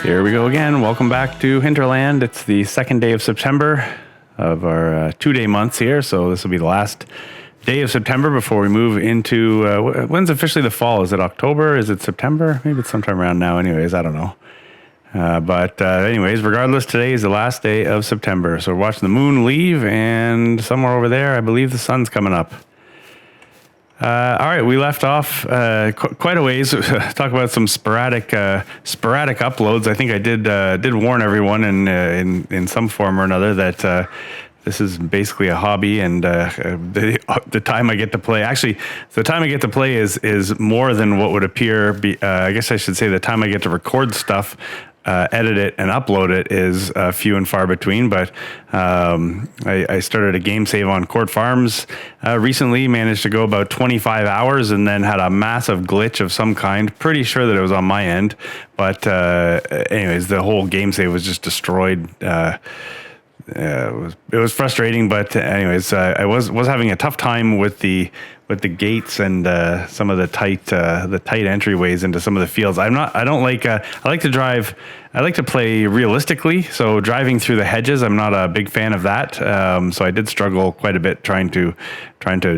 Here we go again. Welcome back to Hinterland. It's the second day of September of our 2-day months here. So this will be the last day of September before we move into, when's officially the fall? Is it October? Is it September? Maybe it's sometime around now anyways. I don't know. But anyways, regardless, today is the last day of September. So we're watching the moon leave, and somewhere over there, I believe the sun's coming up. All right, we left off quite a ways. Talk about some sporadic uploads. I think I did warn everyone in some form or another that this is basically a hobby, and the time I get to play. Actually, the time I get to play is more than what would appear. I guess I should say the time I get to record stuff. Edit it and upload it is few and far between, but I started a game save on Court Farms recently, managed to go about 25 hours and then had a massive glitch of some kind. Pretty sure that it was on my end, but anyways, the whole game save was just destroyed. It was frustrating, but anyways, I was having a tough time with the gates and some of the tight entryways into some of the fields. I like to drive. I like to play realistically. So driving through the hedges, I'm not a big fan of that. So I did struggle quite a bit trying to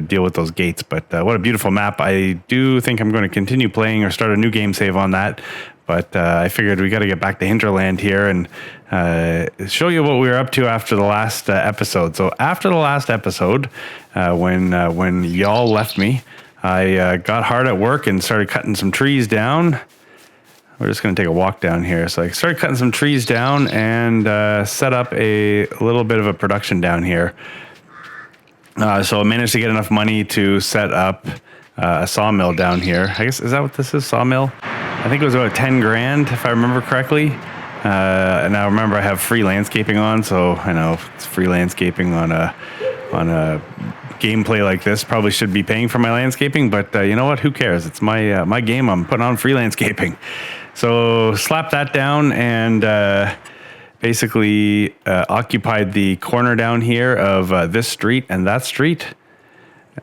deal with those gates. But what a beautiful map! I do think I'm going to continue playing or start a new game save on that. But I figured we got to get back to Hinterland here and show you what we were up to after the last episode. So after the last episode, when y'all left me, I got hard at work and started cutting some trees down. We're just going to take a walk down here. So I started cutting some trees down and set up a little bit of a production down here. So I managed to get enough money to set up a sawmill down here. I guess, is that what this is, sawmill? I think it was about 10 grand, if I remember correctly. And I remember I have free landscaping on, so I know it's free landscaping on a gameplay like this. Probably should be paying for my landscaping, but you know what? Who cares? It's my game. I'm putting on free landscaping. So slap that down and basically occupied the corner down here of this street and that street.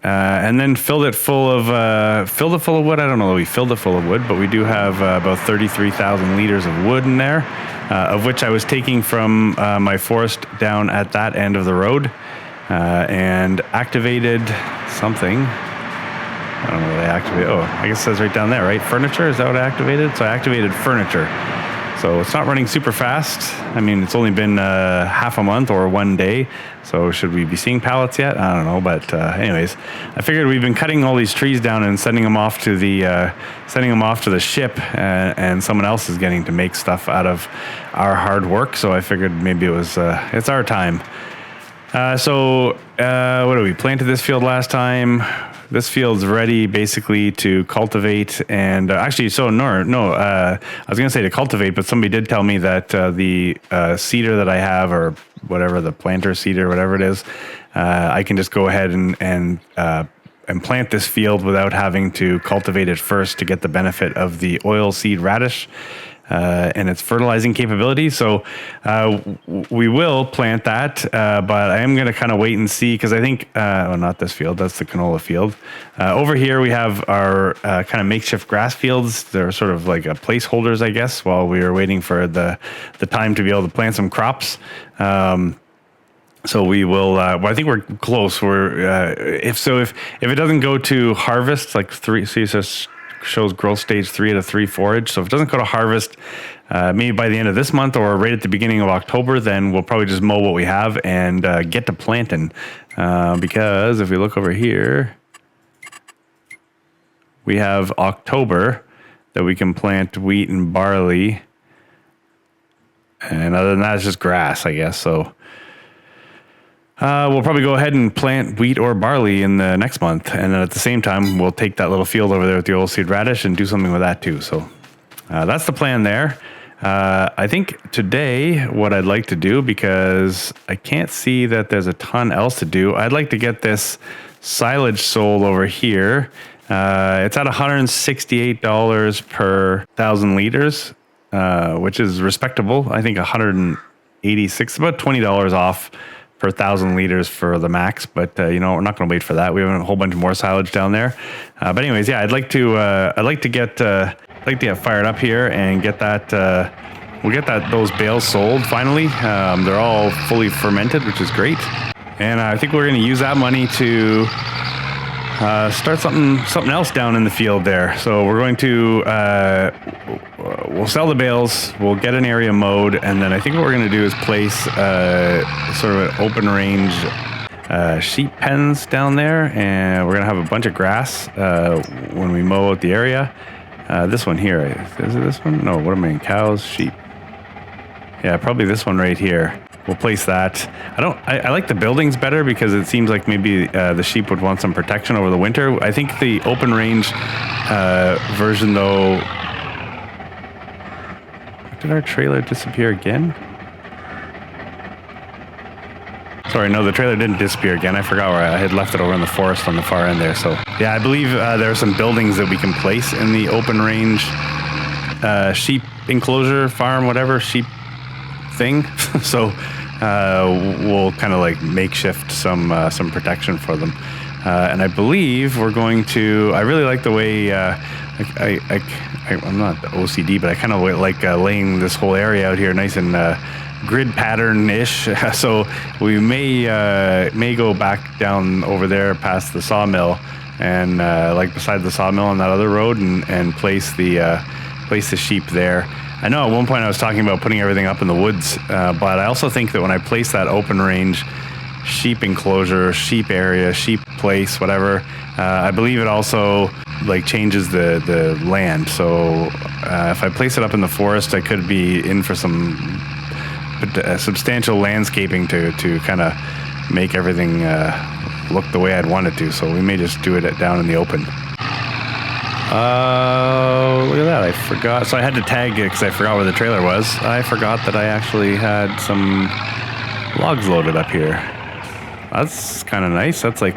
And then filled it full of wood. I don't know that we filled it full of wood, but we do have about 33,000 liters of wood in there, of which I was taking from my forest down at that end of the road, and activated something. I don't know what I activated. Oh, I guess it says right down there, right? Furniture, is that what I activated? So I activated furniture. So it's not running super fast. I mean, it's only been half a month or 1 day. So should we be seeing pallets yet? I don't know. But anyways, I figured we've been cutting all these trees down and sending them off to the ship, and someone else is getting to make stuff out of our hard work. So I figured maybe it's our time. So what did we planted this field last time? This field's ready basically to cultivate, and actually, so no, I was going to say to cultivate, but somebody did tell me that the seeder that I have, or whatever, the planter seeder, whatever it is, I can just go ahead and plant this field without having to cultivate it first to get the benefit of the oil seed radish. And its fertilizing capability. So we will plant that, but I am going to kind of wait and see, because I think, not this field, that's the canola field. Over here we have our kind of makeshift grass fields. They're sort of like placeholders, I guess, while we are waiting for the time to be able to plant some crops. So we will. Well, I think we're close. If it doesn't go to harvest, like three, so it says shows growth stage 3 to 3 forage. So if it doesn't go to harvest, maybe by the end of this month or right at the beginning of October, then we'll probably just mow what we have and get to planting. Because if we look over here, we have October that we can plant wheat and barley. And other than that, it's just grass, I guess. So we'll probably go ahead and plant wheat or barley in the next month. And then at the same time, we'll take that little field over there with the oilseed radish and do something with that too. So that's the plan there. I think today what I'd like to do, because I can't see that there's a ton else to do, I'd like to get this silage sold over here. It's at $168 per 1,000 liters, which is respectable. I think 186, about $20 off per 1,000 liters for the max, but we're not going to wait for that. We have a whole bunch more silage down there. But anyways, yeah, I'd like to get fired up here and get that we'll get those bales sold finally. They're all fully fermented, which is great. And I think we're going to use that money to start something else down in the field there. So we're going to we'll sell the bales, we'll get an area mowed, and then I think what we're going to do is place sort of an open range sheep pens down there, and we're going to have a bunch of grass when we mow out the area. This one here, is it this one? No, what am I in? Cows, sheep. Yeah, probably this one right here. We'll place that. I like the buildings better because it seems like maybe the sheep would want some protection over the winter. I think the open range version though. Did our trailer disappear again? Sorry, no, the trailer didn't disappear again. I forgot where I had left it over in the forest on the far end there. So yeah, I believe there are some buildings that we can place in the open range sheep enclosure, farm, whatever, sheep thing. So we'll kind of like makeshift some protection for them. And I believe we're going to, I really like the way, I'm not OCD, but I kind of like laying this whole area out here nice and grid pattern-ish. So we may go back down over there past the sawmill and like beside the sawmill on that other road and place the sheep there. I know at one point I was talking about putting everything up in the woods, but I also think that when I place that open range sheep enclosure, sheep area, sheep place, whatever, I believe it also like changes the land. So if I place it up in the forest, I could be in for some substantial landscaping to kind of make everything look the way I'd want it to. So we may just do it down in the open. Look at that, I forgot. So I had to tag it because I forgot where the trailer was. I forgot that I actually had some logs loaded up here. That's kind of nice. That's like,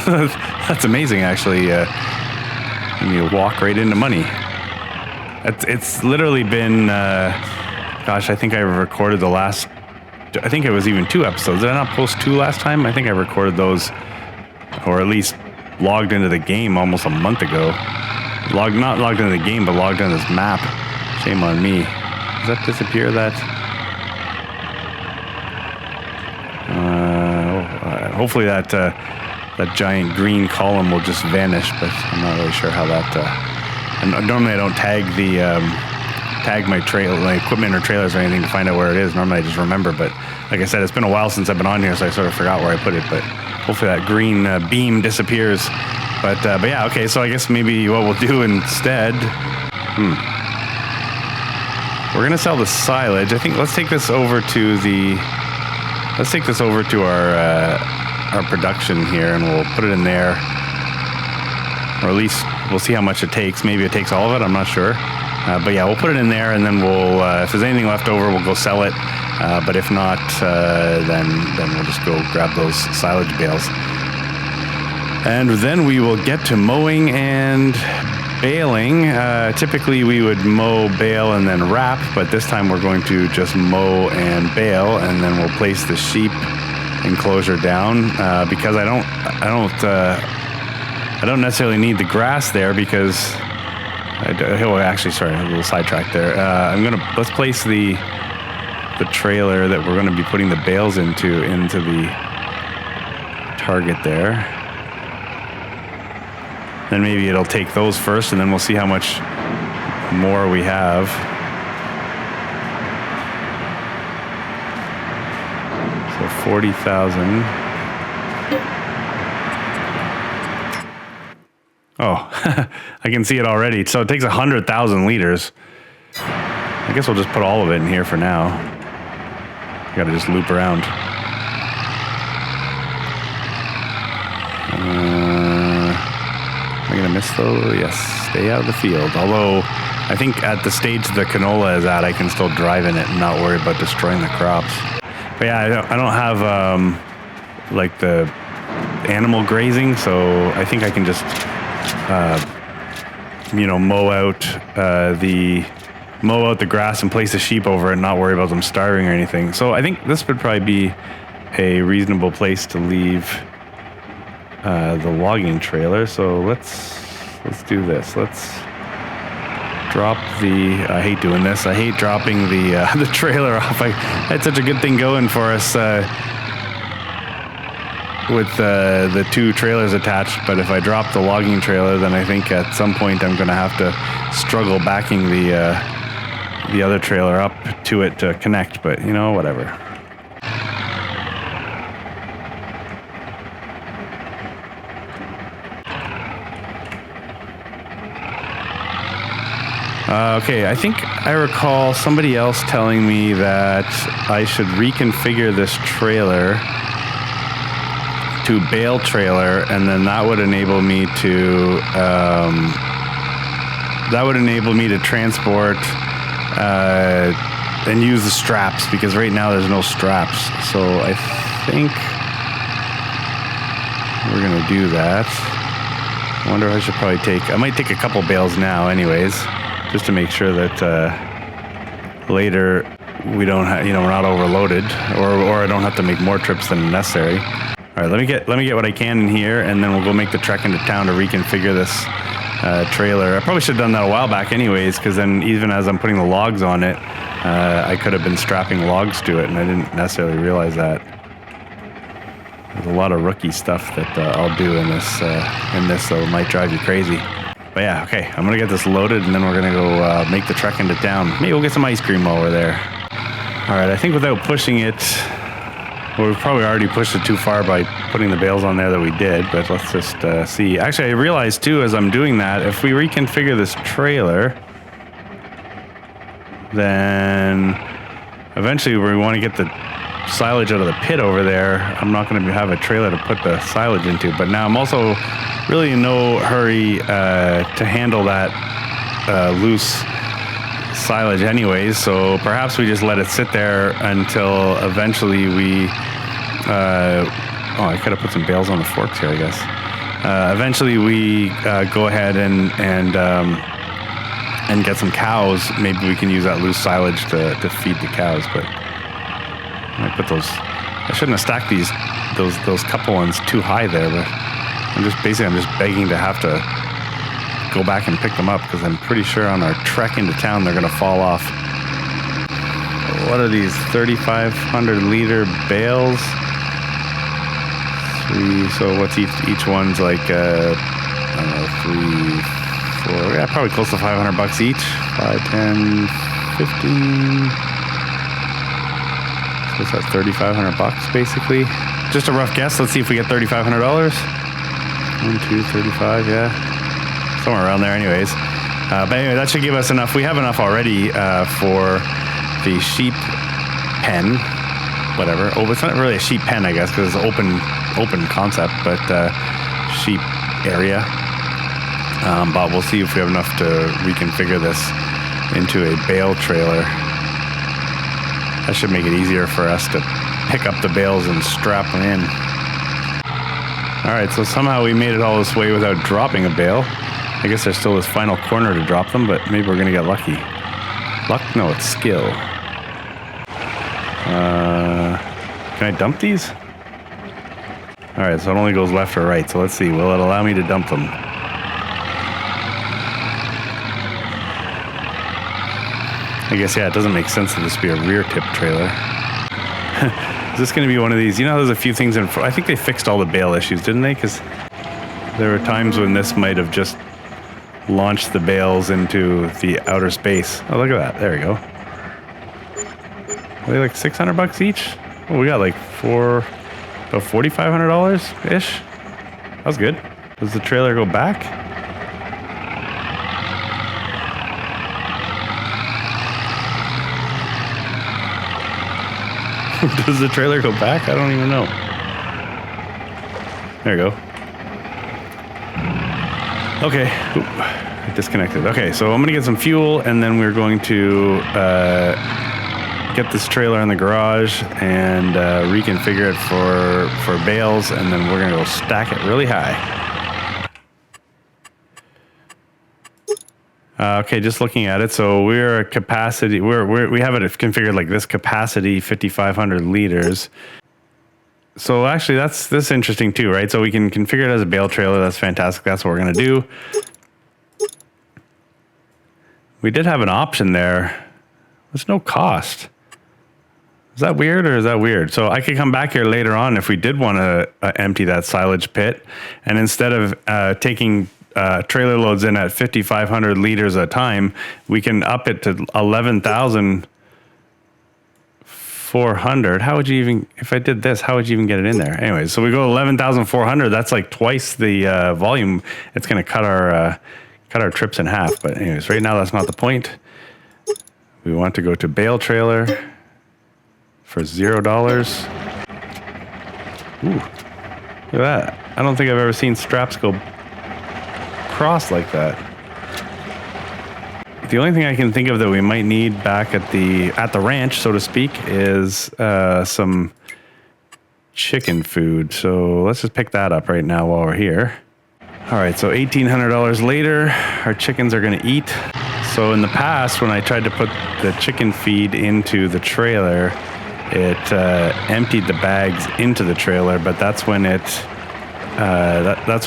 that's amazing actually. You walk right into money. It's literally been, gosh, I think I recorded I think it was even 2 episodes. Did I not post 2 last time? I think I recorded those, or at least logged into the game almost a month ago. Not logged into the game, but logged into this map. Shame on me. Does that disappear, that? Hopefully that giant green column will just vanish, but I'm not really sure how that... and normally I don't tag my equipment or trailers or anything to find out where it is. Normally I just remember, but like I said, it's been a while since I've been on here, so I sort of forgot where I put it, but hopefully that green beam disappears. But yeah, okay, so I guess maybe what we'll do instead, we're gonna sell the silage. I think let's take this over to our production here, and we'll put it in there, or at least we'll see how much it takes. Maybe it takes all of it, I'm not sure. But yeah, we'll put it in there, and then we'll, if there's anything left over, we'll go sell it. But if not, then we'll just go grab those silage bales. And then we will get to mowing and baling. Typically we would mow, bale, and then wrap, but this time we're going to just mow and bale, and then we'll place the sheep enclosure down because I don't necessarily need the grass there because actually, sorry, a little sidetrack there. Let's place the trailer that we're going to be putting the bales into the target there. Then maybe it'll take those first, and then we'll see how much more we have. So 40,000. Oh, I can see it already. So it takes 100,000 liters. I guess we'll just put all of it in here for now. Got to just loop around. Am I going to miss those? Yes, stay out of the field. Although, I think at the stage the canola is at, I can still drive in it and not worry about destroying the crops. But yeah, I don't have like the animal grazing, so I think I can just mow out the grass and place the sheep over it and not worry about them starving or anything. So I think this would probably be a reasonable place to leave the logging trailer. So let's do this. Let's drop the, I hate doing this. I hate dropping the trailer off. I had such a good thing going for us with the 2 trailers attached, but if I drop the logging trailer, then I think at some point I'm going to have to struggle backing the other trailer up to it to connect, but you know, whatever. Okay, I think I recall somebody else telling me that I should reconfigure this trailer to bale trailer, and then that would enable me to transport and use the straps, because right now there's no straps. So I think we're gonna do that. I wonder if I should probably I might take a couple bales now anyways, just to make sure that later we don't have, you know, we're not overloaded, or I don't have to make more trips than necessary. All right, let me get what I can in here, and then we'll go make the trek into town to reconfigure this trailer. I probably should have done that a while back anyways, because then even as I'm putting the logs on it, I could have been strapping logs to it, and I didn't necessarily realize that. There's a lot of rookie stuff that I'll do in this, so it might drive you crazy. But yeah, okay, I'm gonna get this loaded, and then we're gonna go make the trek into town. Maybe we'll get some ice cream while we're there. All right, I think without pushing it, well, we've probably already pushed it too far by putting the bales on there that we did, but let's just see. Actually, I realized too, as I'm doing that, if we reconfigure this trailer, then eventually we want to get the silage out of the pit over there. I'm not going to have a trailer to put the silage into, but now I'm also really in no hurry to handle that loose silage anyways, so perhaps we just let it sit there until eventually we I could have put some bales on the forks here, I guess. Eventually we go ahead and get some cows. Maybe we can use that loose silage to feed the cows, but I put those, I shouldn't have stacked those couple ones too high there, but I'm just begging to have to go back and pick them up, because I'm pretty sure on our trek into town they're gonna fall off. What are these 3,500 liter bales? So what's each one's like? I don't know, 3, 4. Yeah, probably close to $500 each. 5, 10, 15. So what's that? $3,500 basically. Just a rough guess. Let's see if we get $3,500. 1, 2, 35. Yeah. Somewhere around there anyways. But anyway, that should give us enough. We have enough already for the sheep pen, whatever. Oh, it's not really a sheep pen, I guess, because it's open concept, but sheep area. But we'll see if we have enough to reconfigure this into a bale trailer. That should make it easier for us to pick up the bales and strap them in. All right, so somehow we made it all this way without dropping a bale. I guess there's still this final corner to drop them, but maybe we're going to get lucky. Luck? No, it's skill. Can I dump these? All right, so it only goes left or right. So let's see. Will it allow me to dump them? I guess, yeah, it doesn't make sense to this be a rear tip trailer. Is this going to be one of these? You know, there's a few things in front. I think they fixed all the bale issues, didn't they? Because there were times when this might have just launched the bales into the outer space. Oh, look at that. There we go. Are they like $600 each? Oh, we got like about $4,500-ish. That was good. Does the trailer go back? Does the trailer go back? I don't even know. There we go. Okay. Oop. I disconnected. Okay, so I'm going to get some fuel, and then we're going to get this trailer in the garage and reconfigure it for bales, and then we're going to go stack it really high. Okay, just looking at it, so we're at capacity. We have it configured like this: capacity 5,500 liters. So actually, that's interesting too, right? So we can configure it as a bale trailer. That's fantastic. That's what we're gonna do. we did have an option there. There's no cost. Is that weird or is that weird? So I could come back here later on if we did want to empty that silage pit, and instead of taking trailer loads in at 5,500 liters a time, we can up it to 11,400. How would you even, if I did this, how would you even get it in there? Anyways, so we go 11,400. That's like twice the volume. It's going to cut our trips in half. But anyways, right now that's not the point. We want to go to bale trailer for $0. Ooh, look at that. I don't think I've ever seen straps go cross like that. The only thing I can think of that we might need back at the ranch, so to speak, is some chicken food. So let's just pick that up right now while we're here. All right, so $1,800 later, our chickens are going to eat. So in the past, when I tried to put the chicken feed into the trailer, it emptied the bags into the trailer, but that's when that's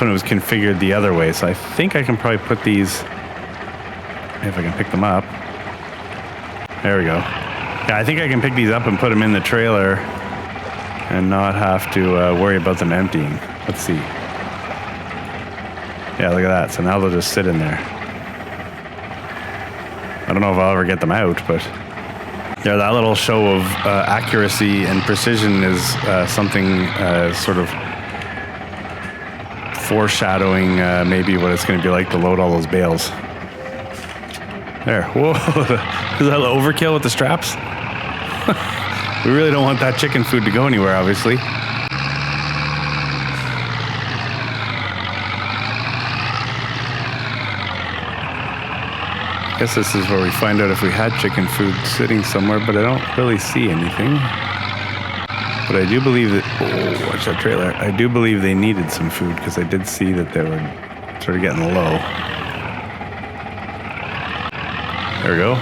when it was configured the other way. So I think I can probably put these, if I can pick them up. There we go. Yeah, I think I can pick these up and put them in the trailer and not have to worry about them emptying. Let's see. Yeah, look at that. So now they'll just sit in there. I don't know if I'll ever get them out, but yeah, that little show of accuracy and precision is something sort of foreshadowing maybe what it's going to be like to load all those bales. There. Whoa. Is that overkill with the straps? We really don't want that chicken food to go anywhere, obviously. I guess this is where we find out if we had chicken food sitting somewhere, but I don't really see anything. But I do believe that, oh, watch that trailer. I do believe they needed some food because I did see that they were sort of getting low. There we go.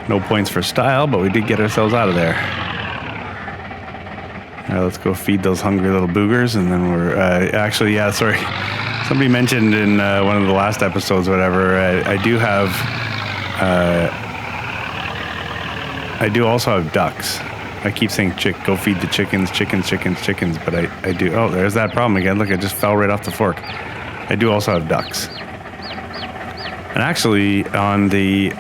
No points for style, but we did get ourselves out of there. All right, let's go feed those hungry little boogers, and then we're actually, yeah, sorry. Somebody mentioned in one of the last episodes, whatever, I do also have ducks. I keep saying go feed the chickens, but I do. Oh, there's that problem again. Look, it just fell right off the fork. I do also have ducks. And actually, on the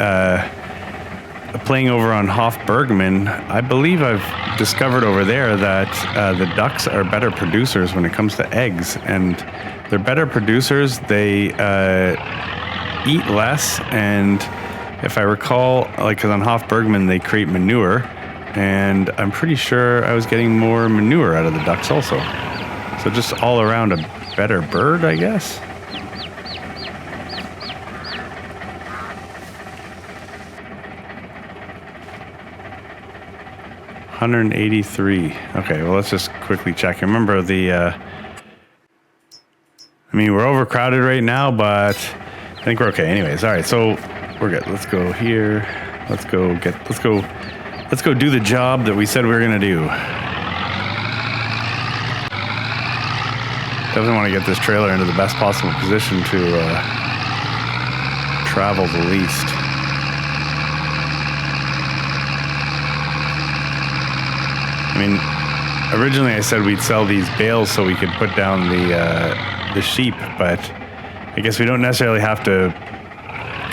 playing over on Hof Bergman, I believe I've discovered over there that the ducks are better producers when it comes to eggs, and they're better producers. They eat less, and if I recall, like, because on Hof Bergman they create manure, and I'm pretty sure I was getting more manure out of the ducks also. So just all around a better bird, I guess. $183. Okay, well, let's just quickly check. Remember I mean, we're overcrowded right now, but I think we're okay. Anyways, all right, so we're good. Let's go here. Let's go do the job that we said we were gonna do. Definitely want to get this trailer into the best possible position to travel the least. I mean, originally I said we'd sell these bales so we could put down the sheep, but I guess we don't necessarily have to.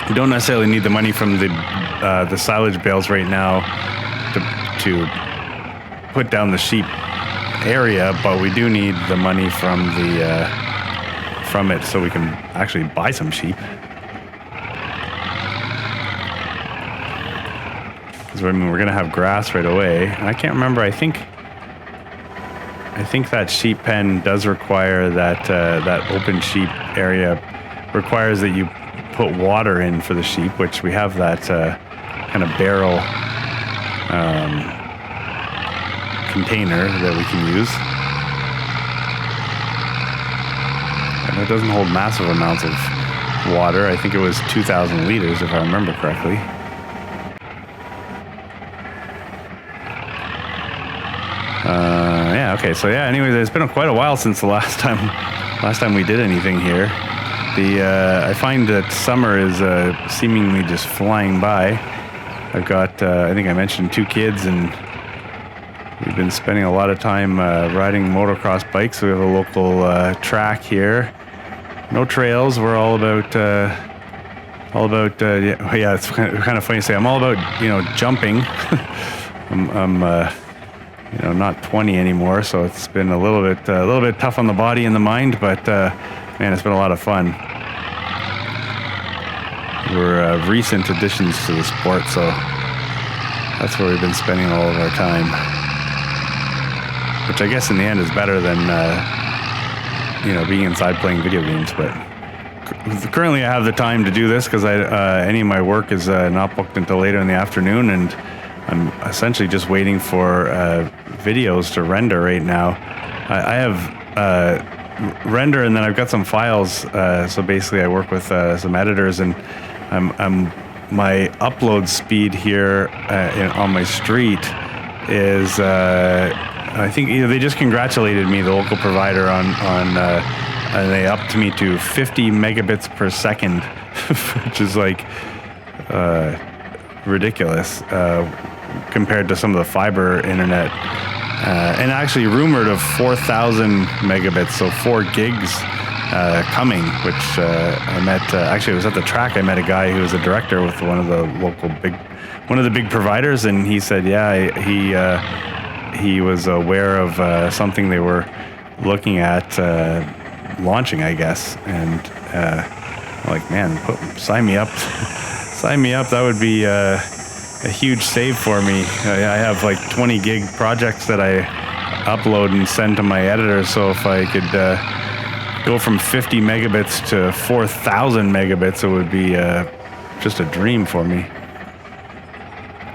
We don't necessarily need the money from the silage bales right now to put down the sheep area, but we do need the money from it so we can actually buy some sheep. Because I mean, we're gonna have grass right away. And I can't remember. I think that sheep pen does require that open sheep area requires that you put water in for the sheep, which we have that kind of barrel container that we can use. And it doesn't hold massive amounts of water. I think it was 2,000 liters if I remember correctly. Yeah, okay, so yeah, anyway, it's been quite a while since the last time we did anything here. I find that summer is seemingly just flying by. I've got, I think I mentioned 2 kids, and we've been spending a lot of time riding motocross bikes. We have a local track here. No trails. We're all about yeah. It's kind of funny to say. I'm all about jumping. I'm not 20 anymore, so it's been a little bit tough on the body and the mind, but man, it's been a lot of fun. We're recent additions to the sport, so that's where we've been spending all of our time, which I guess in the end is better than being inside playing video games. But currently I have the time to do this because any of my work is not booked until later in the afternoon, and I'm essentially just waiting for videos to render right now. I have render, and then I've got some files. So basically I work with some editors, and my upload speed here on my street is I think they just congratulated me, the local provider, on and they upped me to 50 megabits per second, which is like ridiculous compared to some of the fiber internet, and actually rumored of 4,000 megabits, so 4 gigs coming, which I met, actually it was at the track, I met a guy who was a director with one of the big providers, and he said, he was aware of something they were looking at launching, I guess, and like, man, sign me up. Sign me up. That would be a huge save for me. I have like 20 gig projects that I upload and send to my editor, so if I could go from 50 megabits to 4,000 megabits, it would be just a dream for me.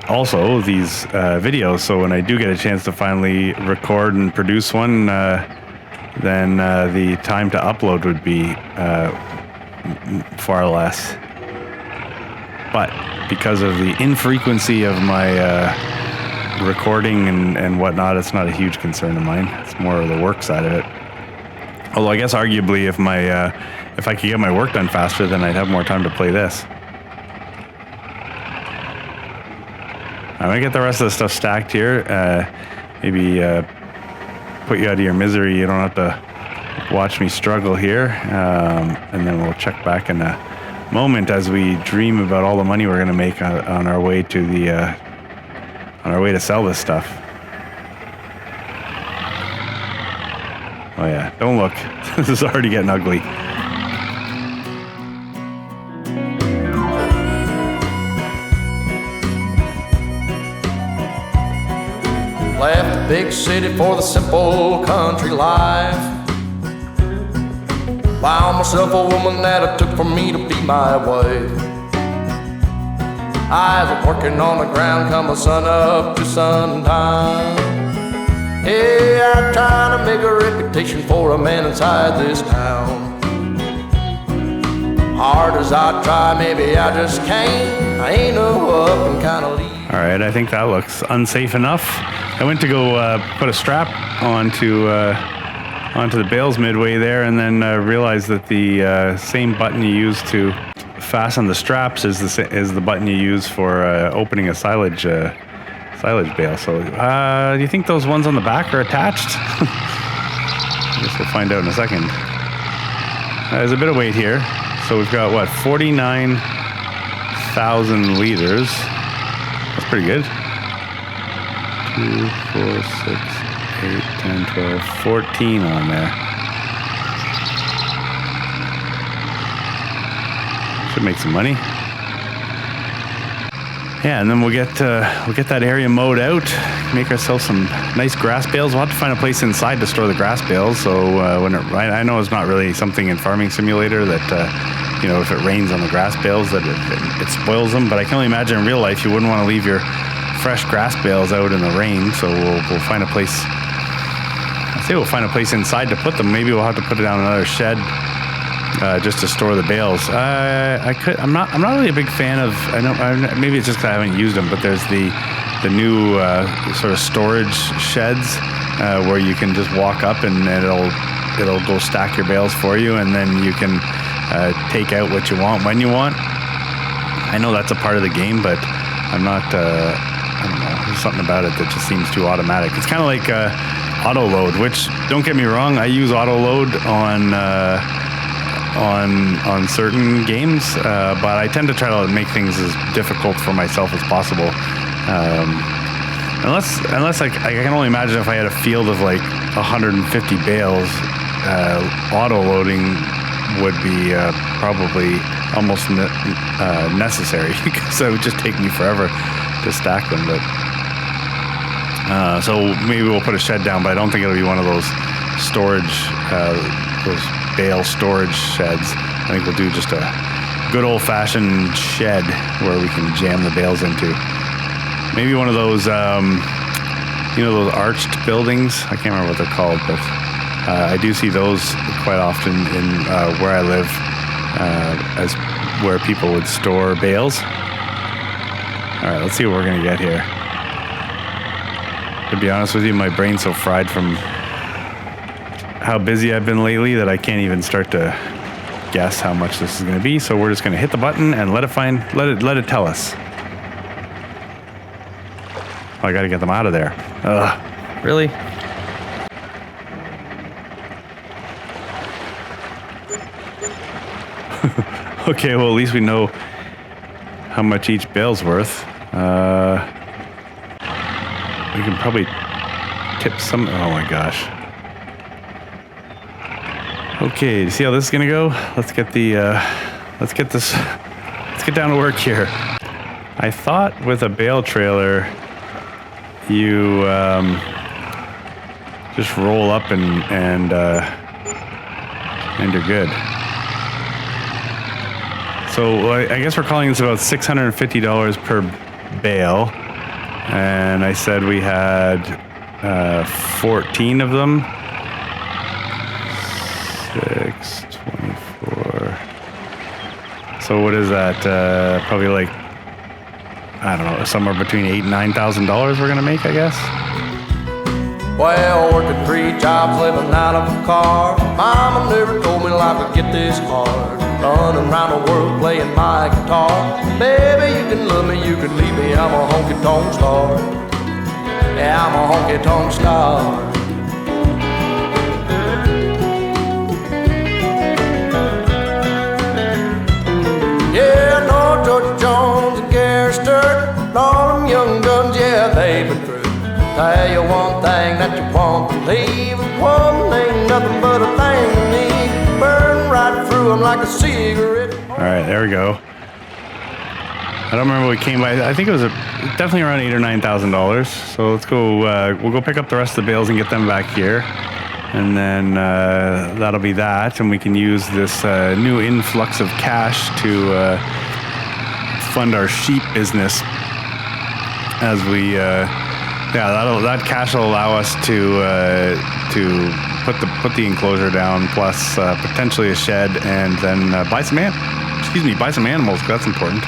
Also, these videos, so when I do get a chance to finally record and produce one, then the time to upload would be far less. But because of the infrequency of my recording and whatnot, it's not a huge concern of mine. It's more of the work side of it. Although I guess arguably if I could get my work done faster, then I'd have more time to play this. I'm gonna get the rest of the stuff stacked here. Maybe put you out of your misery. You don't have to watch me struggle here. And then we'll check back in a moment as we dream about all the money we're gonna make on our way to sell this stuff. Oh yeah, don't look. This is already getting ugly. Left the big city for the simple country life. Found myself a woman that it took for me to be my wife. I was working on the ground come the sun up to sundown. Yeah, I'm trying to make a reputation for a man inside this town. Hard as I try, maybe I just can't. I ain't no up and kind of leave. All right, I think that looks unsafe enough. I went to go put a strap onto the bales midway there, and then realized that the same button you use to fasten the straps is the button you use for opening a silage bale. So, do you think those ones on the back are attached? I guess we'll find out in a second. There's a bit of weight here. So we've got, what, 49,000 liters. That's pretty good. 2, 4, 6, 8, 10, 12, 14 on there. Should make some money. Yeah, and then we'll get that area mowed out, make ourselves some nice grass bales. We'll have to find a place inside to store the grass bales. So I know it's not really something in Farming Simulator that if it rains on the grass bales that it spoils them. But I can only imagine in real life you wouldn't want to leave your fresh grass bales out in the rain. So we'll find a place. I say we'll find a place inside to put them. Maybe we'll have to put it down another shed. Just to store the bales. I'm not really a big fan of. I know maybe it's just because I haven't used them, but there's the new sort of storage sheds where you can just walk up and it'll go stack your bales for you, and then you can take out what you want when you want. I know that's a part of the game, but I'm not, I don't know, there's something about it that just seems too automatic. It's kind of like auto load, which, don't get me wrong, I use auto load on certain games, but I tend to try to make things as difficult for myself as possible. Unless I can only imagine if I had a field of like 150 bales, auto loading would be probably almost necessary because it would just take me forever to stack them. But so maybe we'll put a shed down, but I don't think it'll be one of those storage, those bale storage sheds. I think we'll do just a good old-fashioned shed where we can jam the bales into. Maybe one of those, those arched buildings. I can't remember what they're called, but I do see those quite often in where I live, as where people would store bales. All right, let's see what we're gonna get here. To be honest with you, my brain's so fried from how busy I've been lately that I can't even start to guess how much this is gonna be. So we're just gonna hit the button and let it tell us. Oh, I gotta get them out of there. Ugh, really? Okay, well, at least we know how much each bale's worth. We can probably tip some. Oh my gosh. Okay, see how this is gonna go? Let's get down to work here. I thought with a bale trailer, you just roll up and you're good. So I guess we're calling this about $650 per bale, and I said we had 14 of them. 624. So what is that? Probably like, I don't know, somewhere between $8,000 and $9,000 we're gonna make, I guess. Well, working 3 jobs, living out of a car. Mama never told me life would get this hard. Running around the world playing my guitar. Baby, you can love me, you can leave me. I'm a honky-tonk star. Yeah, I'm a honky-tonk star. Yeah, I know George Jones and Gary Sturt and all them young guns, yeah, they've been through. Tell you one thing that you won't believe. One ain't nothing but a thing to me. Burn right through them like a cigarette. All right, there we go. I don't remember what we came by. I think it was definitely around $8,000 or $9,000. So let's go. We'll go pick up the rest of the bales and get them back here, and then that'll be that. And we can use this new influx of cash to fund our sheep business as we. That cash will allow us to put the enclosure down, plus potentially a shed, and then buy some animals. 'Cause that's important.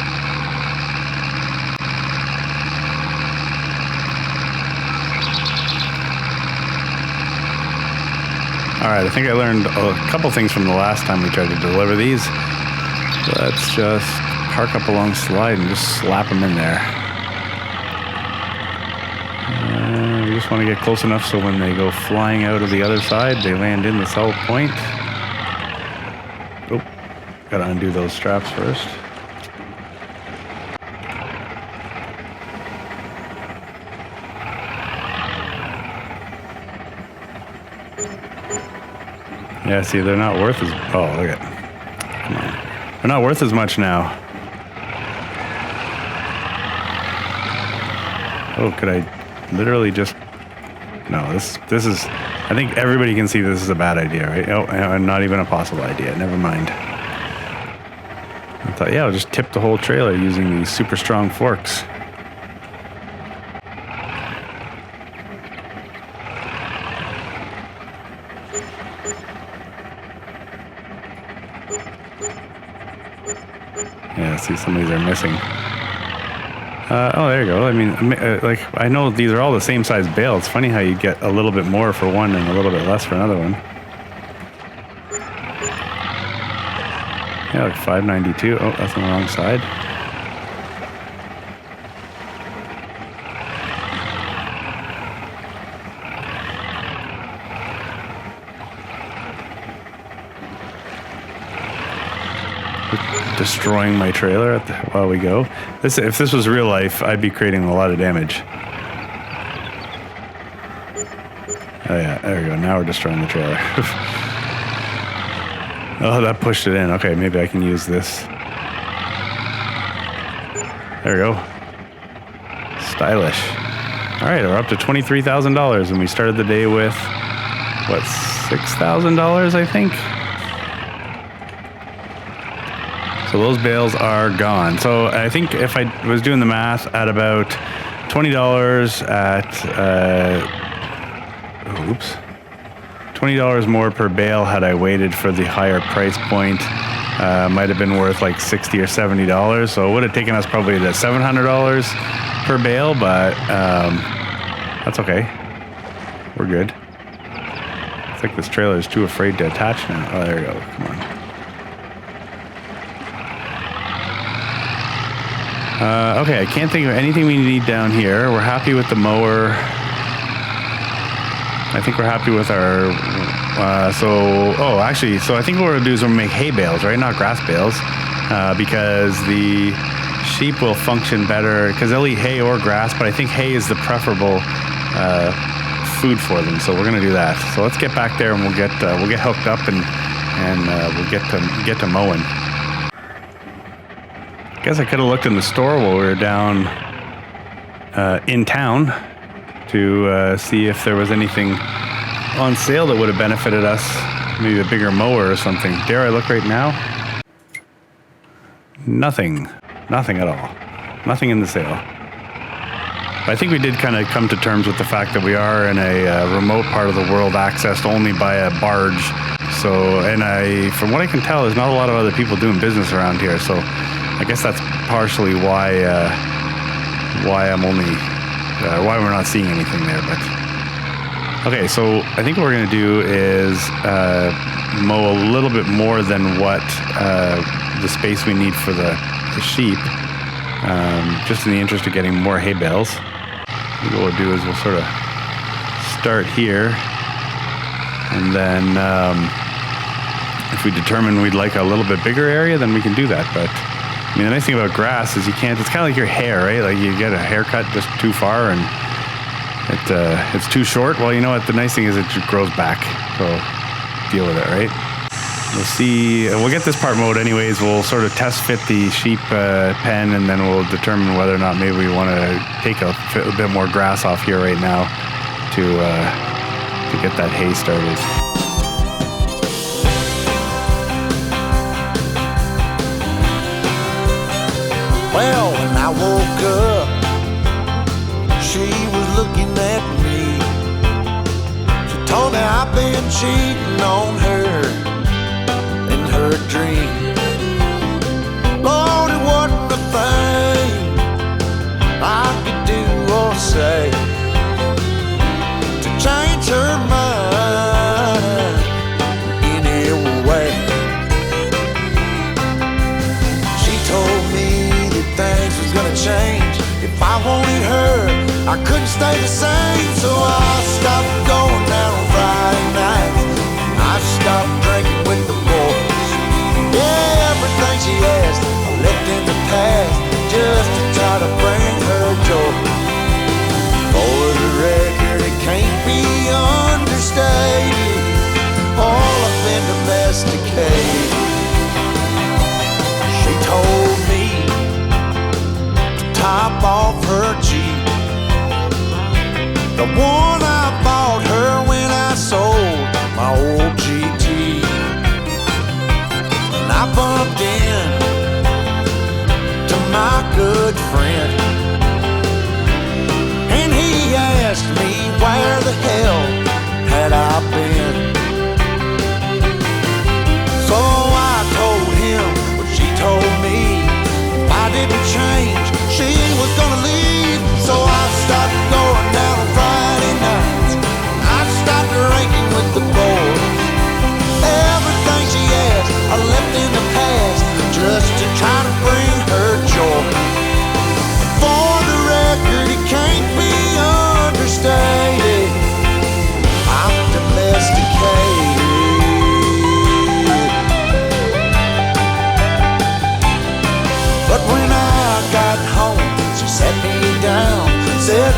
All right, I think I learned a couple things from the last time we tried to deliver these. Let's just park up along slide and just slap them in there. We just want to get close enough so when they go flying out of the other side, they land in the solid point. Oh, gotta undo those straps first. Yeah, see, they're not worth as... Oh, look at... Come on. They're not worth as much now. Oh, could I literally just... No, this is... I think everybody can see this is a bad idea, right? Oh, and not even a possible idea. Never mind. I thought, yeah, I'll just tip the whole trailer using these super strong forks. Yeah, see, some of these are missing. Oh, there you go. I mean, I know these are all the same size bale. It's funny how you get a little bit more for one and a little bit less for another one. Yeah, like 592. Oh, that's on the wrong side. Destroying my trailer while we go. If this was real life, I'd be creating a lot of damage. Oh yeah, there we go. Now we're destroying the trailer. Oh, that pushed it in. Okay, maybe I can use this. There we go. Stylish. All right, we're up to $23,000, and we started the day with, what, $6,000, I think? So those bales are gone. So I think if I was doing the math at about $20 at, $20 more per bale had I waited for the higher price point. Might have been worth like $60 or $70. So it would have taken us probably to $700 per bale, but that's okay. We're good. It's like this trailer is too afraid to attach now. Oh, there we go. Come on. Okay, I can't think of anything we need down here. We're happy with the mower. I think we're happy with our, so I think what we're gonna do is we'll make hay bales, right? Not grass bales, because the sheep will function better, because they'll eat hay or grass, but I think hay is the preferable food for them, so we're gonna do that. So let's get back there and we'll get hooked up and we'll get to mowing. I guess I could have looked in the store while we were down in town to see if there was anything on sale that would have benefited us, maybe a bigger mower or something. Dare I look right now? Nothing at all. Nothing in the sale. But I think we did kind of come to terms with the fact that we are in a remote part of the world, accessed only by a barge. So, from what I can tell, there's not a lot of other people doing business around here. So I guess that's partially why we're not seeing anything there. But okay, so I think what we're going to do is mow a little bit more than what the space we need for the sheep, just in the interest of getting more hay bales. I think what we'll do is we'll sort of start here, and then if we determine we'd like a little bit bigger area, then we can do that. But I mean, the nice thing about grass is it's kind of like your hair, right? Like you get a haircut just too far and it's too short. Well, you know what? The nice thing is it just grows back. So deal with it, right? We'll see. We'll get this part mowed anyways. We'll sort of test fit the sheep pen, and then we'll determine whether or not maybe we want to take a bit more grass off here right now to get that hay started. Well, when I woke up, she was looking at me. She told me I've been cheating on her in her dream. Lord, it wasn't a thing I could do or say to change her mind any way. She told me things was gonna change. If I wanted her, I couldn't stay the same. So I stopped going out on Friday nights. I stopped drinking with the boys. Yeah, everything she asked I left in the past, just to try to bring her joy. For the record, it can't be understated, all I've been domesticated. She told me top off her Jeep, the one I bought her when I sold my old GT. And I bumped in to my good friend, and he asked me where the hell had I been. So I told him what she told me. If I didn't change, she was gonna leave. So I stopped going down on Friday nights. I stopped drinking with the boys. Everything she asked I left in the past,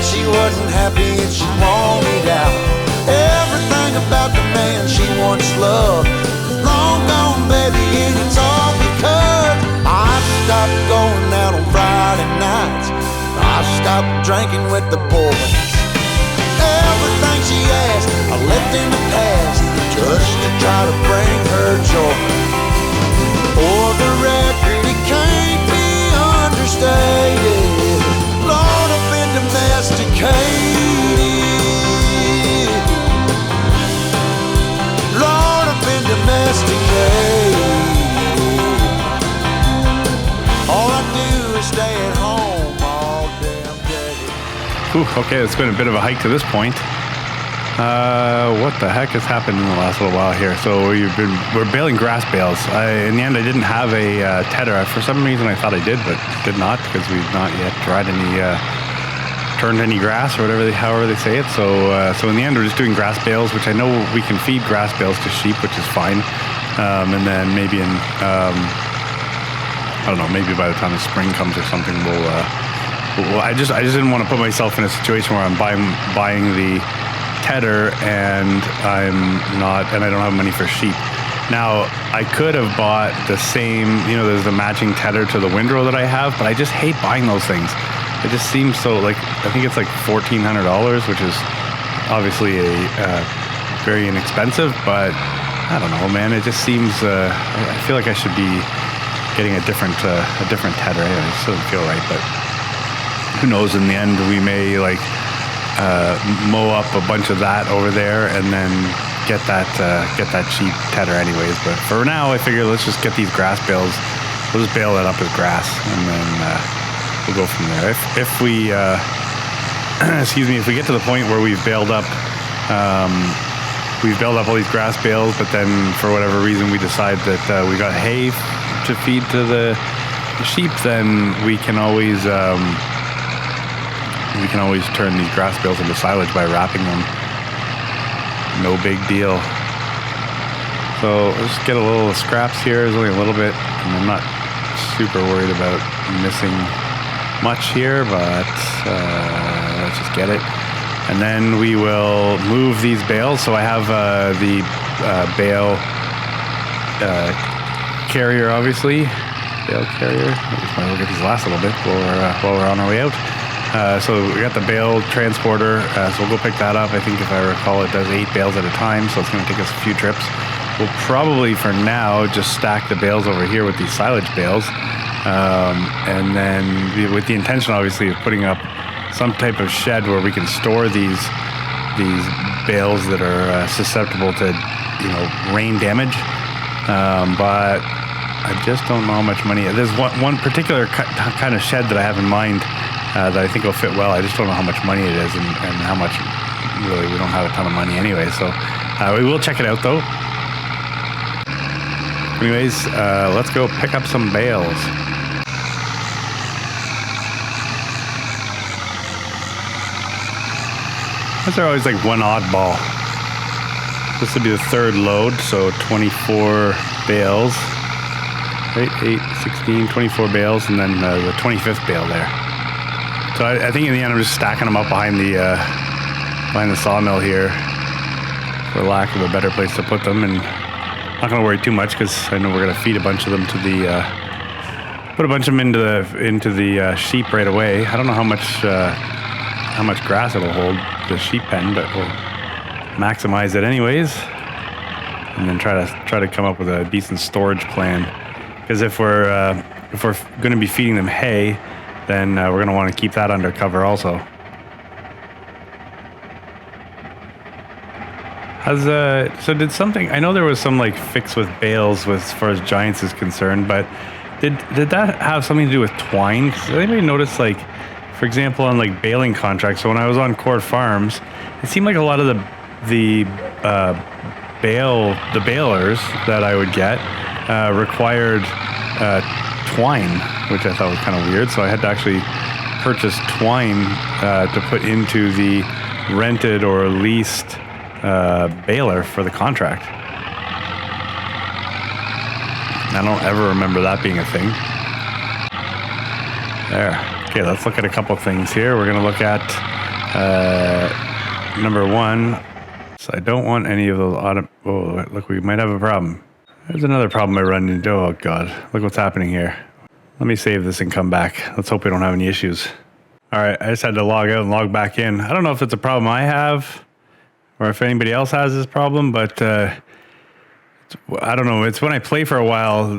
she wasn't happy and she wanted out. Everything about the man she once loved, long gone, baby, and it's all because I stopped going out on Friday nights. I stopped drinking with the boys. Everything she asked, I left in the past, just to try to bring her joy. For the record, it can't be understated, Lord, I've been domesticated. Lord, I've been domesticated. All I do is stay at home all damn day. Ooh, okay, it's been a bit of a hike to this point. What the heck has happened in the last little while here? So we're baling grass bales. In the end, I didn't have a tedder. For some reason, I thought I did, but did not, because we've not yet turned any grass, or however they say it. So in the end, we're just doing grass bales, which I know we can feed grass bales to sheep, which is fine. And then maybe I don't know, maybe by the time the spring comes or something, I just didn't want to put myself in a situation where I'm buying the tedder and I don't have money for sheep. Now, I could have bought the same, there's the matching tedder to the windrow that I have, but I just hate buying those things. It just seems so, I think it's like $1,400, which is obviously very inexpensive, but I don't know, man. It just seems, I feel like I should be getting a different tedder. Anyway, it just doesn't feel right, but who knows, in the end, we may mow up a bunch of that over there and then get that cheap tedder anyways. But for now, I figure let's just get these grass bales. We'll just bale that up as grass, and then we'll go from there. If we if we get to the point where we've bailed up all these grass bales, but then for whatever reason we decide that we got hay to feed to the sheep, then we can always turn these grass bales into silage by wrapping them. No big deal. So let's get a little scraps here. There's only a little bit, and I'm not super worried about missing much here, but let's just get it. And then we will move these bales. So I have the bale carrier, obviously. Bale carrier. I just might look at these last little bit while we're on our way out. So we got the bale transporter, so we'll go pick that up. I think if I recall, it does 8 bales at a time, so it's going to take us a few trips. We'll probably, for now, just stack the bales over here with these silage bales, and then with the intention, obviously, of putting up some type of shed where we can store these bales that are susceptible to, rain damage. But I just don't know how much money. There's one particular kind of shed that I have in mind. That I think will fit well. I just don't know how much money it is and how much, really, we don't have a ton of money anyway. So we will check it out though. Anyways, let's go pick up some bales. Those are always like one oddball. This will be the 3rd load, so 24 bales. Right, 8, 16, 24 bales, and then the 25th bale there. So I think in the end I'm just stacking them up behind the sawmill here, for lack of a better place to put them, and not going to worry too much because I know we're going to feed a bunch of them to put a bunch of them into the sheep right away. I don't know how much grass it'll hold, the sheep pen, but we'll maximize it anyways, and then try to come up with a decent storage plan. Because if we're going to be feeding them hay, then we're going to want to keep that under cover also. So did something, I know there was some fix with bales as far as Giants is concerned, but did that have something to do with twine? Does anybody notice, for example, on baling contracts, so when I was on Court Farms, it seemed like a lot of the balers that I would get required twine, which I thought was kind of weird. So I had to actually purchase twine to put into the rented or leased baler for the contract. I don't ever remember that being a thing. There. Okay, let's look at a couple things here. We're going to look at Number one, so I don't want any of those oh, look, we might have a problem. There's another problem I run into. Oh, God. Look what's happening here. Let me save this and come back. Let's hope we don't have any issues. All right, I just had to log out and log back in. I don't know if it's a problem I have or if anybody else has this problem, but I don't know. It's when I play for a while,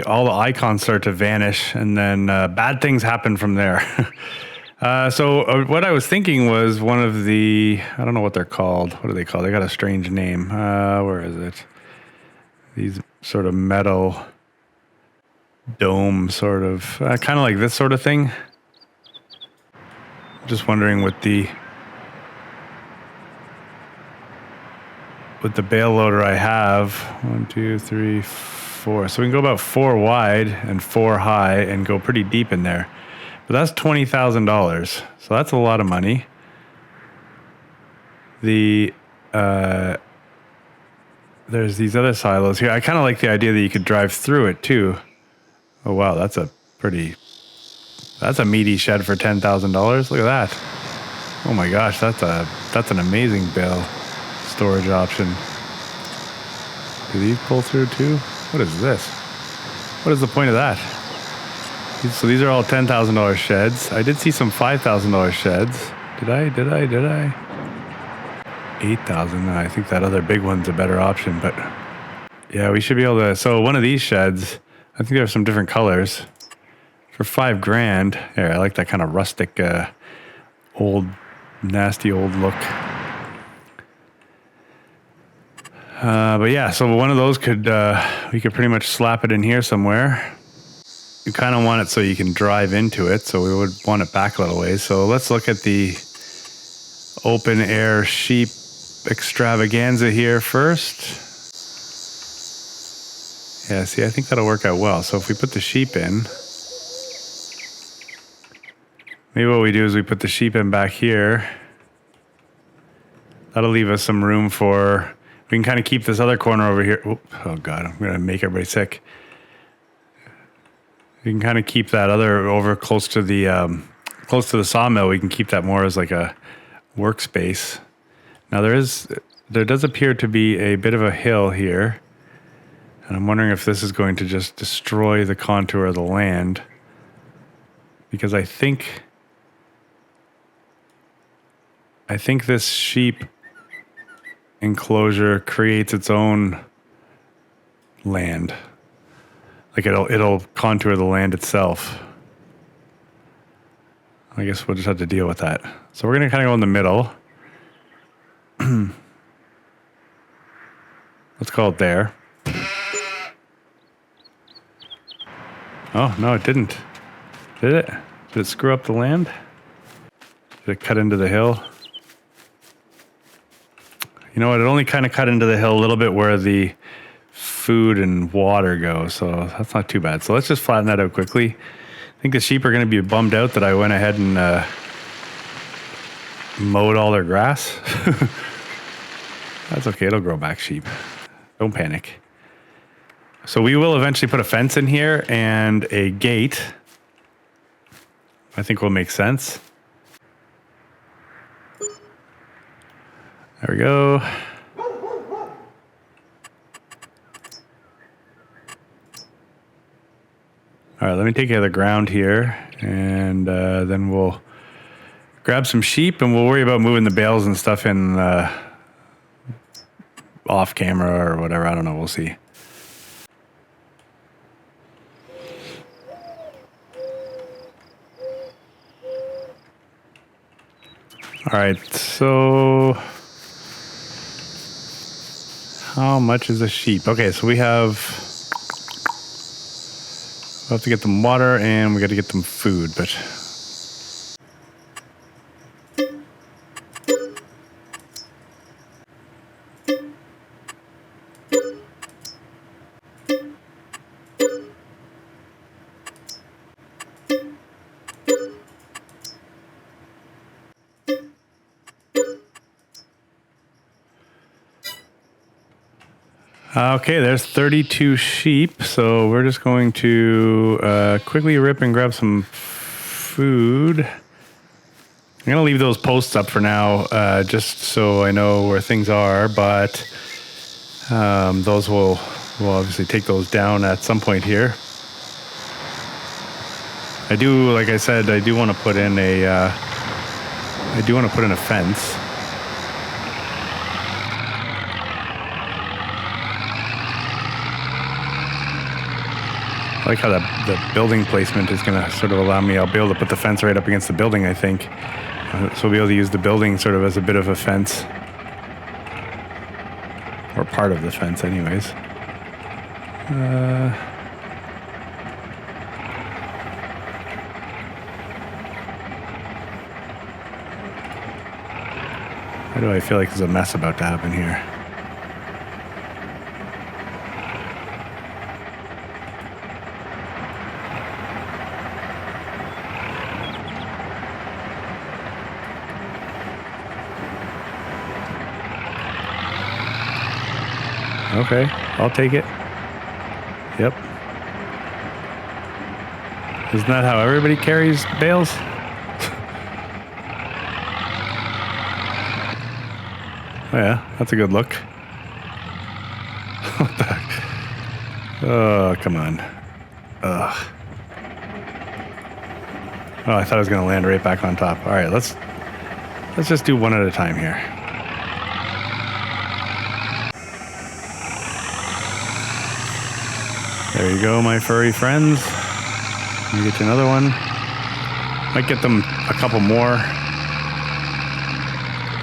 all the icons start to vanish, and then bad things happen from there. So what I was thinking was one of I don't know what they're called. What are they called? They got a strange name. Where is it? These sort of metal dome sort of, kind of like this sort of thing. Just wondering with the bale loader I have, 1, 2, 3, 4. So we can go about 4 wide and 4 high and go pretty deep in there. But that's $20,000. So that's a lot of money. There's these other silos here. I kind of like the idea that you could drive through it too. Oh wow, that's a meaty shed for $10,000. Look at that. Oh my gosh, that's an amazing bale storage option. Do these pull through too? What is this? What is the point of that? So these are all $10,000 sheds. I did see some $5,000 sheds. Did I? 8,000. I think that other big one's a better option, but yeah, we should be able to. So one of these sheds, I think there are some different colors for $5,000. Here, I like that kind of rustic, old, nasty old look. But yeah, so one of those we could pretty much slap it in here somewhere. You kind of want it so you can drive into it, so we would want it back a little ways. So let's look at the open air sheep extravaganza here first. Yeah, see, I think that'll work out well. So if we put the sheep in, maybe what we do is we put the sheep in back here. That'll leave us some room we can kind of keep this other corner over here. Oh God, I'm going to make everybody sick. We can kind of keep that other over close to the sawmill. We can keep that more as like a workspace. Now there does appear to be a bit of a hill here, and I'm wondering if this is going to just destroy the contour of the land, because I think this sheep enclosure creates its own land. Like it'll contour the land itself. I guess we'll just have to deal with that. So we're going to kind of go in the middle. Let's call it there. Oh, no, it didn't. Did it? Did it screw up the land? Did it cut into the hill? You know what? It only kind of cut into the hill a little bit where the food and water go, so that's not too bad. So let's just flatten that out quickly. I think the sheep are going to be bummed out that I went ahead and mowed all their grass. That's okay, it'll grow back, sheep. Don't panic. So we will eventually put a fence in here and a gate. I think will make sense. There we go. All right, let me take care of the ground here, and then we'll grab some sheep, and we'll worry about moving the bales and stuff in off camera or whatever. I don't know. We'll see. All right, so how much is a sheep? Okay, so we'll have to get them water and we got to get them food, but okay, there's 32 sheep, so we're just going to quickly rip and grab some food. I'm going to leave those posts up for now, just so I know where things are, but those we'll obviously take those down at some point here. I do, like I said, I do want to put in a fence. I like how the building placement is going to sort of allow me, I'll be able to put the fence right up against the building, I think. So we'll be able to use the building sort of as a bit of a fence. Or part of the fence anyways. Why do I feel like there's a mess about to happen here? Okay, I'll take it. Yep. Isn't that how everybody carries bales? Oh yeah, that's a good look. What the heck? Oh, come on. Ugh. Oh, I thought I was going to land right back on top. All right, let's just do one at a time here. There you go, my furry friends. Let me get you another one. Might get them a couple more.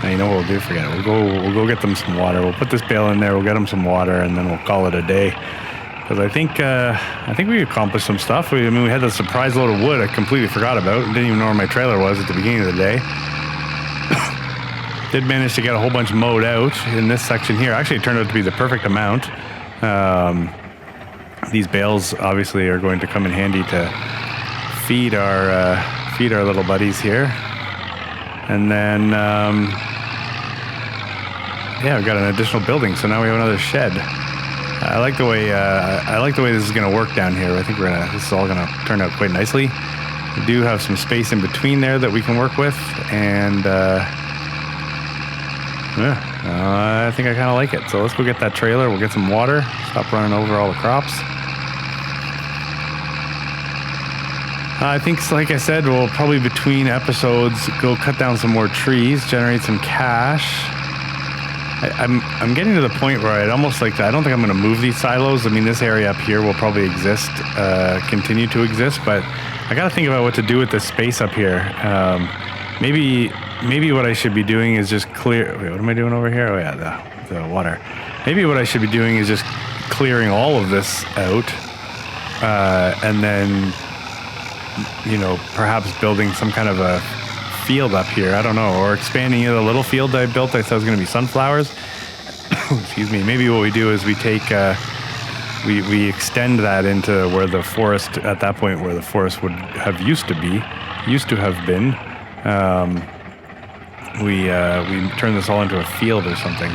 Now, you know what we'll do? Forget it. We'll go get them some water. We'll put this bale in there. We'll get them some water, and then we'll call it a day. Because I think we accomplished some stuff. We had a surprise load of wood I completely forgot about. Didn't even know where my trailer was at the beginning of the day. Did manage to get a whole bunch mowed out in this section here. Actually, it turned out to be the perfect amount. These bales obviously are going to come in handy to feed our little buddies here. And then we've got an additional building, so now we have another shed. I like the way this is going to work down here. I think this is all going to turn out quite nicely. We do have some space in between there that we can work with, and I think I kind of like it. So let's go get that trailer. We'll get some water. Stop running over all the crops. I think, like I said, we'll probably between episodes go cut down some more trees, generate some cash. I'm getting to the point where I'd almost like to, I don't think I'm going to move these silos. I mean, this area up here will probably continue to exist, but I got to think about what to do with this space up here. Maybe what I should be doing is just clear. Wait, what am I doing over here? Oh yeah, the water. Maybe what I should be doing is just clearing all of this out, and then, perhaps building some kind of a field up here. I don't know, or expanding the little field that I built. I thought it was going to be sunflowers. Excuse me. Maybe what we do is we take, we extend that into where the forest, at that point where the forest would have used to have been. We turn this all into a field or something,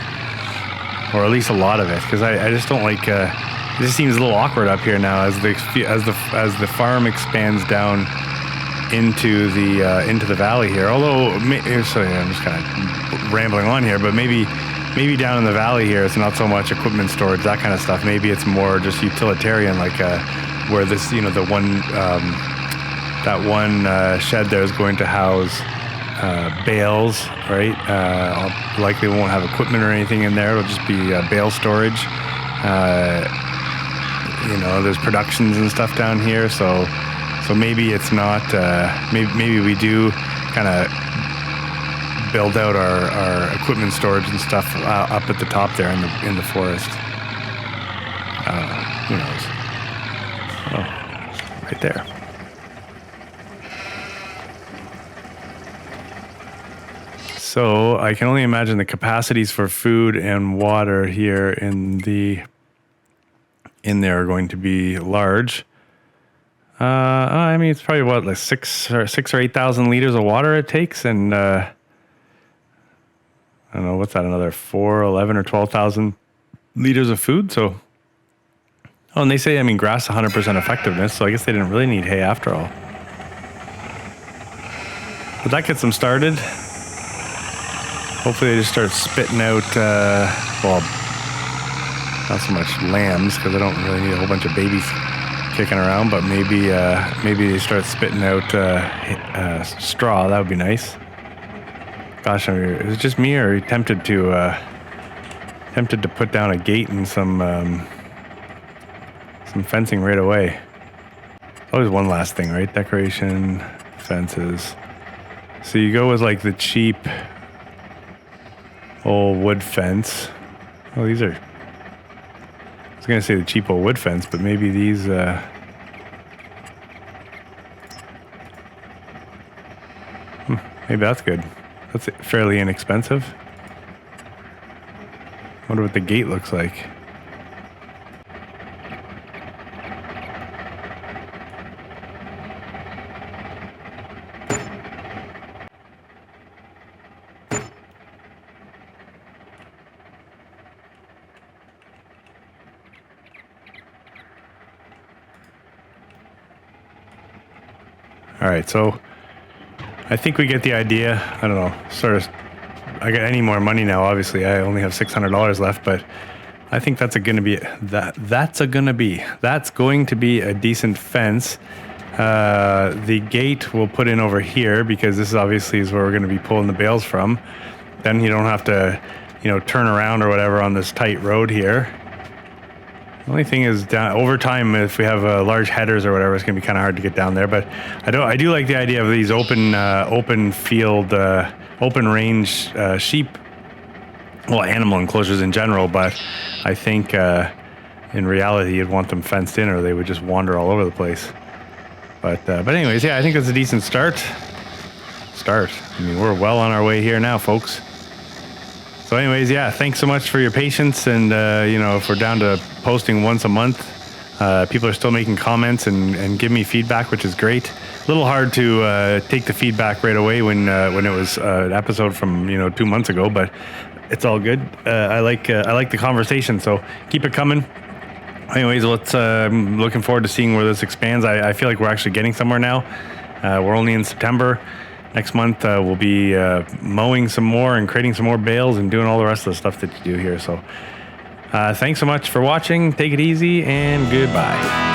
or at least a lot of it, because I just don't like. It just seems a little awkward up here now as the farm expands down into the valley here. Although, sorry, I'm just kind of rambling on here, but maybe down in the valley here, it's not so much equipment storage, that kind of stuff. Maybe it's more just utilitarian, like where this, the one that one shed there is going to house bales, right? Likely won't have equipment or anything in there. It'll just be bale storage. There's productions and stuff down here, so maybe it's not. Maybe we do kind of build out our equipment storage and stuff up at the top there in the forest. Who knows? Oh, right there. So I can only imagine the capacities for food and water here in there are going to be large. I mean, it's probably like 6 or 8,000 liters of water it takes, and I don't know, what's that? Another 11 or 12,000 liters of food. So, and they say, grass 100% effectiveness. So I guess they didn't really need hay after all. But that gets them started. Hopefully they just start spitting out, well, not so much lambs because I don't really need a whole bunch of babies kicking around, but maybe they start spitting out straw. That would be nice. Gosh, is it just me, or are you tempted to put down a gate and some fencing right away? Always one last thing, right? Decoration, fences. So you go with like the cheap old wood fence. Oh, these are, I was gonna say the cheap old wood fence, but maybe these maybe that's good. That's fairly inexpensive. Wonder what the gate looks like. All right, so I think we get the idea. I don't know, sort of. I got any more money now. Obviously, I only have $600 left, but I think that's going to be a decent fence. The gate we'll put in over here because this is obviously is where we're going to be pulling the bales from. Then you don't have to, turn around or whatever on this tight road here. The only thing is, over time, if we have large headers or whatever, it's going to be kind of hard to get down there. But I do like the idea of these open field, open range sheep, well, animal enclosures in general. But I think in reality, you'd want them fenced in, or they would just wander all over the place. But anyways, yeah, I think it's a decent start. I mean, we're well on our way here now, folks. So anyways, yeah, thanks so much for your patience. And, if we're down to posting once a month, people are still making comments and give me feedback, which is great. A little hard to take the feedback right away when it was an episode from, 2 months ago, but it's all good. I like the conversation, so keep it coming. Anyways, I'm looking forward to seeing where this expands. I feel like we're actually getting somewhere now. We're only in September. Next month, we'll be mowing some more and creating some more bales and doing all the rest of the stuff that you do here. So thanks so much for watching. Take it easy and goodbye.